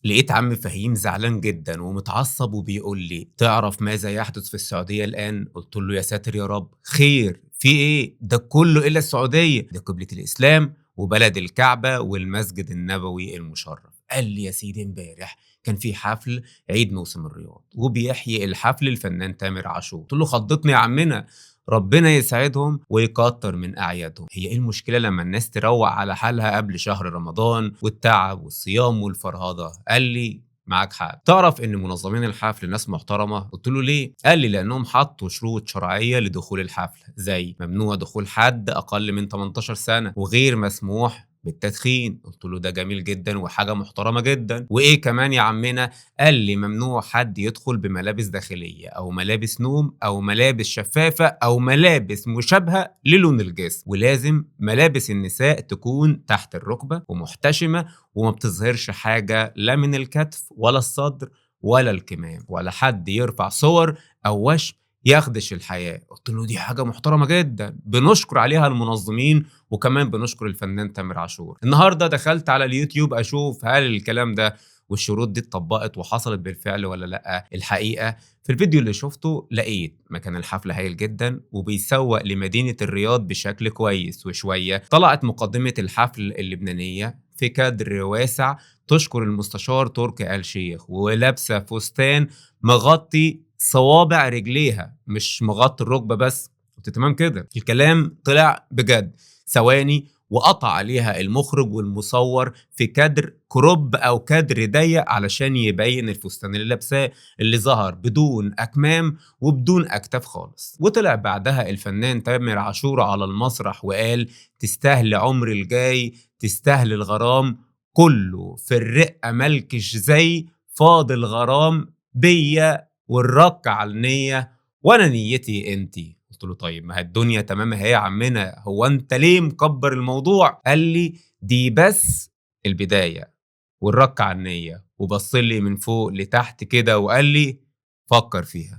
لقيت عم فهيم زعلان جدا ومتعصب وبيقول لي: تعرف ماذا يحدث في السعودية الآن؟ قلت له: يا ساتر يا رب، خير في إيه؟ ده كله إلا السعودية، ده قبلة الإسلام وبلد الكعبة والمسجد النبوي المشرف. قال لي: يا سيدي امبارح كان في حفل عيد موسم الرياض وبيحيي الحفل الفنان تامر عاشور. قلت له: خضتني يا عمنا، ربنا يسعدهم ويكتر من أعيادهم. هي إيه المشكلة لما الناس تروق على حالها قبل شهر رمضان والتعب والصيام والفرهدة؟ قال لي: معاك حق. تعرف ان منظمين الحفل ناس محترمه؟ قلت له: ليه؟ قال لي: لانهم حطوا شروط شرعيه لدخول الحفل، زي ممنوع دخول حد اقل من 18 سنه وغير مسموح بالتدخين. قلت له: ده جميل جدا وحاجه محترمه جدا. وايه كمان يا عمنا؟ قال لي: ممنوع حد يدخل بملابس داخليه او ملابس نوم او ملابس شفافه او ملابس مشابهه للون الجسم، ولازم ملابس النساء تكون تحت الركبه ومحتشمه وما بتظهرش حاجة لا من الكتف ولا الصدر ولا الكمام، ولا حد يرفع صور أو وشم يخدش الحياة. قلت له: دي حاجة محترمة جدا، بنشكر عليها المنظمين وكمان بنشكر الفنان تامر عاشور. النهاردة دخلت على اليوتيوب أشوف هل الكلام ده والشروط دي اتطبقت وحصلت بالفعل ولا لأ. الحقيقة في الفيديو اللي شفته لقيت مكان الحفلة هايل جدا وبيسوق لمدينة الرياض بشكل كويس، وشوية طلعت مقدمة الحفل اللبنانية في كادر واسع تشكر المستشار تركي آل شيخ، ولابسة فستان مغطي صوابع رجليها مش مغطي الركبة بس. قلت تمام كده، الكلام طلع بجد. ثواني وقطع عليها المخرج والمصور في كادر كروب او كادر ضيق علشان يبين الفستان اللي لابساه، اللي ظهر بدون اكمام وبدون اكتاف خالص. وطلع بعدها الفنان تامر عاشور على المسرح وقال: تستاهل عمري الجاي، تستاهل الغرام، كله في الرقة ملكش زي، فاضل غرام بيا والرك على النية وانا نيتي انتي. قلت له: طيب ما هي الدنيا تمام اهي يا عمنا، هو انت ليه مكبر الموضوع؟ قال لي: دي بس البداية والرك على النية، وبص لي من فوق لتحت كده وقال لي: فكر فيها.